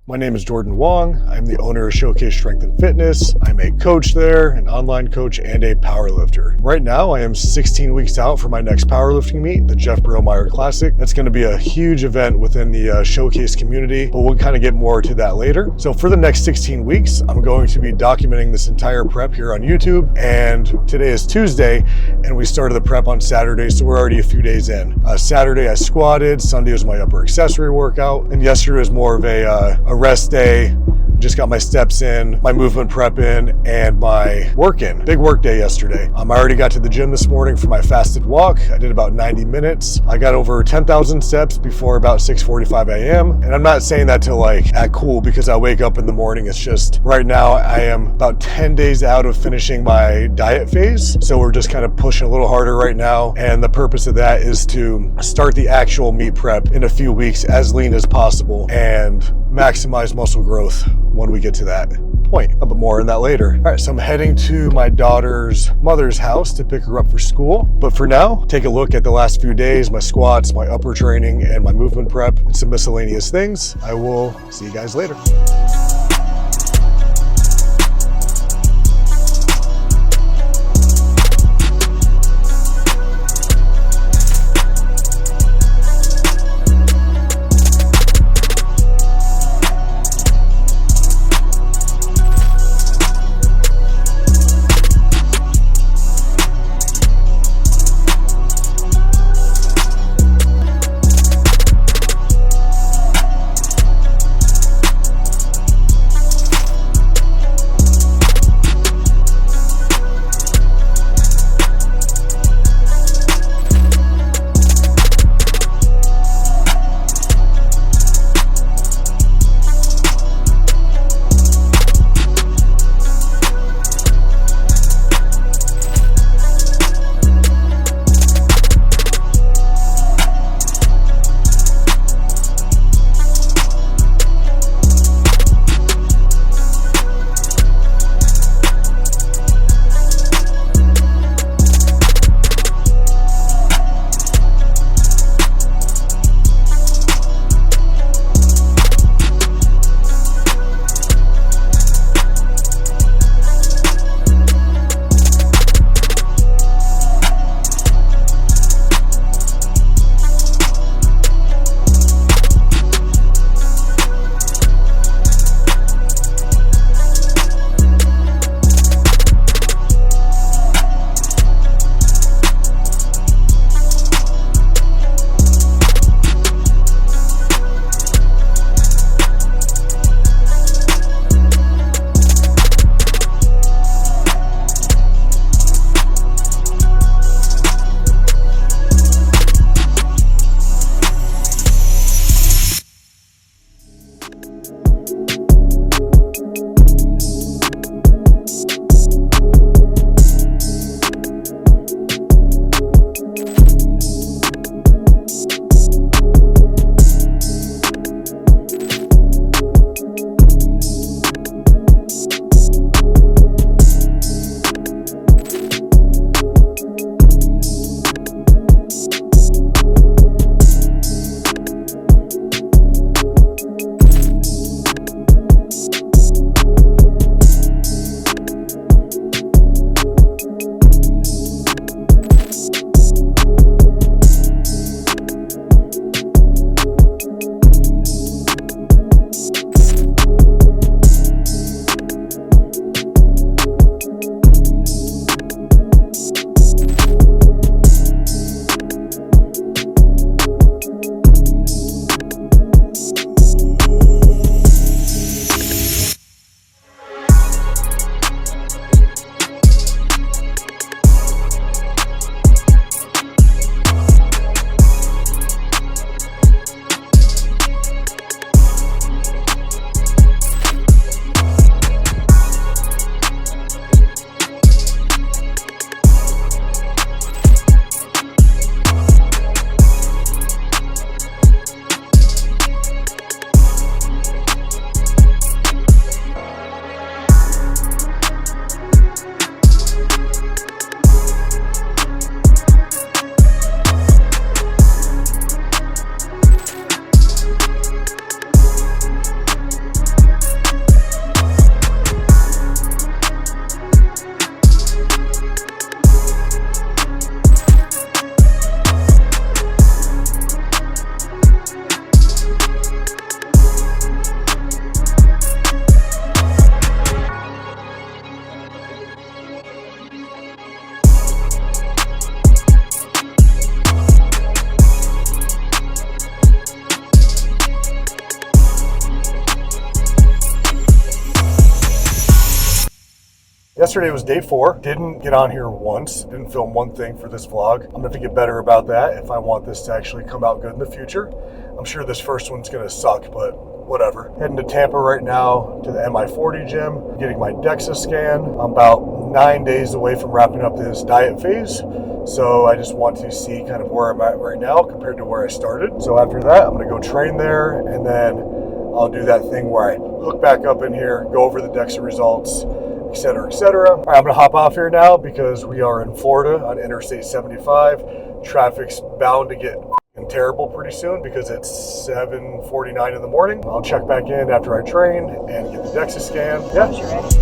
My name is Jordan Wong. I'm the owner of Showcase Strength and Fitness. I'm a coach there, an online coach, and a powerlifter. Right now, I am 16 weeks out for my next powerlifting meet, the Brielmaier Classic. That's going to be a huge event within the Showcase community, but we'll kind of get more to that later. So for the next 16 weeks, I'm going to be documenting this entire prep here on YouTube. And today is Tuesday, and we started the prep on Saturday, so we're already a few days in. Saturday, I squatted. Sunday was my upper accessory workout, and yesterday was more of a rest day. Just got my steps in, my movement prep in, and my work in. Big work day yesterday. I already got to the gym this morning for my fasted walk. I did about 90 minutes. I got over 10,000 steps before about 6:45 a.m. And I'm not saying that to act cool because I wake up in the morning. It's just right now I am about 10 days out of finishing my diet phase. So we're just kind of pushing a little harder right now. And the purpose of that is to start the actual meet prep in a few weeks as lean as possible and maximize muscle growth when we get to that point. But more on that later. All right, so I'm heading to my daughter's mother's house to pick her up for school. But for now, take a look at the last few days, my squats, my upper training, and my movement prep, and some miscellaneous things. I will see you guys later. Yesterday was day 4. Didn't get on here once. Didn't film one thing for this vlog. I'm gonna have to get better about that if I want this to actually come out good in the future. I'm sure this first one's gonna suck, but whatever. Heading to Tampa right now to the MI40 gym, getting my DEXA scan. I'm about 9 days away from wrapping up this diet phase. So I just want to see kind of where I'm at right now compared to where I started. So after that, I'm gonna go train there, and then I'll do that thing where I hook back up in here, go over the DEXA results, etc., etc. All right, I'm gonna hop off here now because we are in Florida on Interstate 75. Traffic's bound to get terrible pretty soon because it's 7:49 in the morning. I'll check back in after I train and get the DEXA scan. Yeah. You're ready.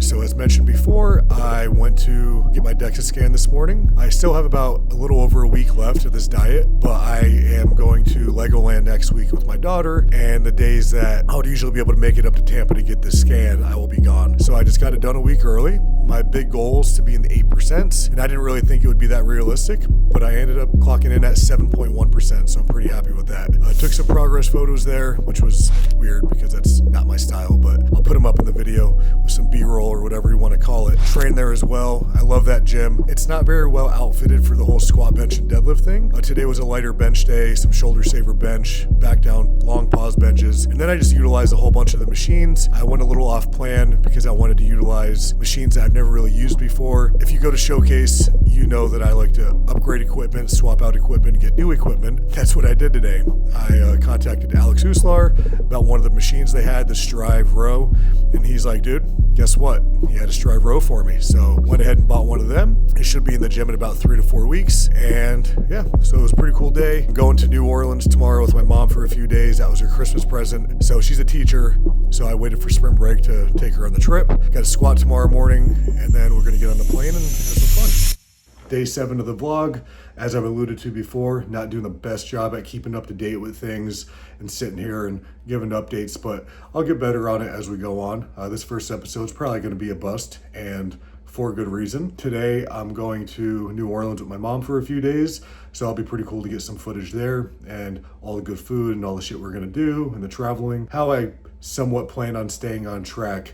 So as mentioned before, I went to get my DEXA scan this morning. I still have about a little over a week left of this diet, but I am going to Legoland next week with my daughter, and the days that I would usually be able to make it up to Tampa to get this scan, I will be gone. So I just got it done a week early. My big goal is to be in the 8%, and I didn't really think it would be that realistic, but I ended up clocking in at 7.1%, so I'm pretty happy with that. I took some progress photos there, which was weird because that's not my style, but I'll put them up in the video with some B-roll or whatever you want to call it. Train there as well. I love that gym. It's not very well outfitted for the whole squat, bench, and deadlift thing. Today was a lighter bench day, some shoulder saver bench, back down, long pause benches, and then I just utilized a whole bunch of the machines. I went a little off plan because I wanted to utilize machines that I've never really used before. If you go to Showcase, you know that I like to upgrade equipment, swap out equipment, get new equipment. That's what I did today. I contacted Alex Huslar about one of the machines they had, the Strive Row, and he's like, dude, guess what? He had a Strive Row for me. So went ahead and bought one of them. It should be in the gym in about 3 to 4 weeks. And yeah, so it was a pretty cool day. I'm going to New Orleans tomorrow with my mom for a few days. That was her Christmas present. So she's a teacher. So I waited for spring break to take her on the trip. Got a squat tomorrow morning, and then we're going to get on the plane and have some fun. Day 7 of the vlog. As I've alluded to before, not doing the best job at keeping up to date with things and sitting here and giving updates, but I'll get better on it as we go on. This first episode is probably going to be a bust, and for good reason. Today, I'm going to New Orleans with my mom for a few days, so it'll be pretty cool to get some footage there and all the good food and all the shit we're going to do and the traveling, how I somewhat plan on staying on track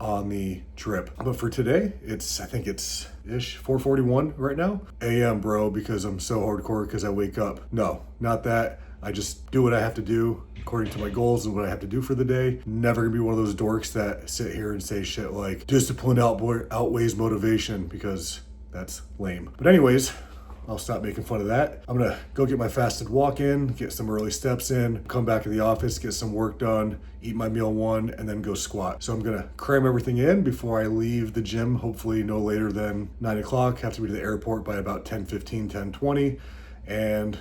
on the trip. But for today, I think it's 4:41 right now a.m. bro, because I'm so hardcore because I wake up. No, not that. I just do what I have to do according to my goals and what I have to do for the day. Never gonna be one of those dorks that sit here and say shit like discipline outweighs motivation, because that's lame. But anyways, I'll stop making fun of that. I'm gonna go get my fasted walk in, get some early steps in, come back to the office, get some work done, eat my meal 1, and then go squat. So I'm gonna cram everything in before I leave the gym, hopefully no later than 9 o'clock. Have to be to the airport by about 10:15, 10:20. And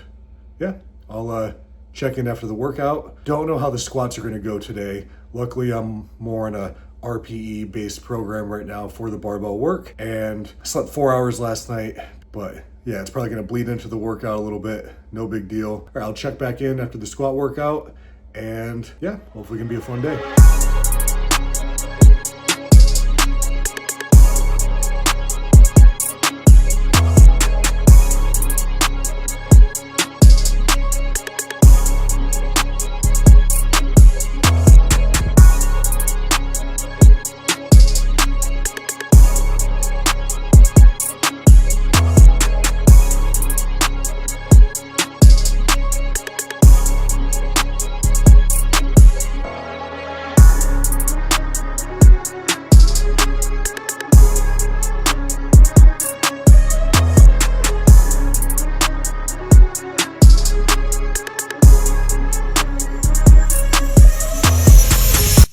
yeah, I'll check in after the workout. Don't know how the squats are gonna go today. Luckily, I'm more on a RPE based program right now for the barbell work, and I slept 4 hours last night, but yeah, it's probably gonna bleed into the workout a little bit. No big deal. All right, I'll check back in after the squat workout, and yeah, hopefully it can be a fun day.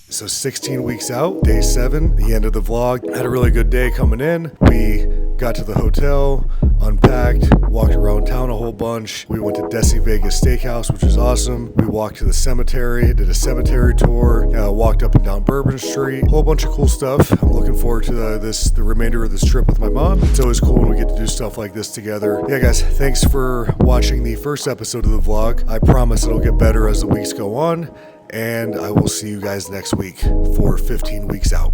So 16 weeks out, day 7, the end of the vlog. Had a really good day coming in. We got to the hotel. unpacked, walked around town a whole bunch. We went to Desi Vegas Steakhouse, which is awesome. We walked to the cemetery, did a cemetery tour, walked up and down Bourbon Street. A whole bunch of cool stuff. I'm looking forward to the remainder of this trip with my mom. It's always cool when we get to do stuff like this together. Yeah, guys, thanks for watching the first episode of the vlog. I promise it'll get better as the weeks go on, and I will see you guys next week for 15 weeks out.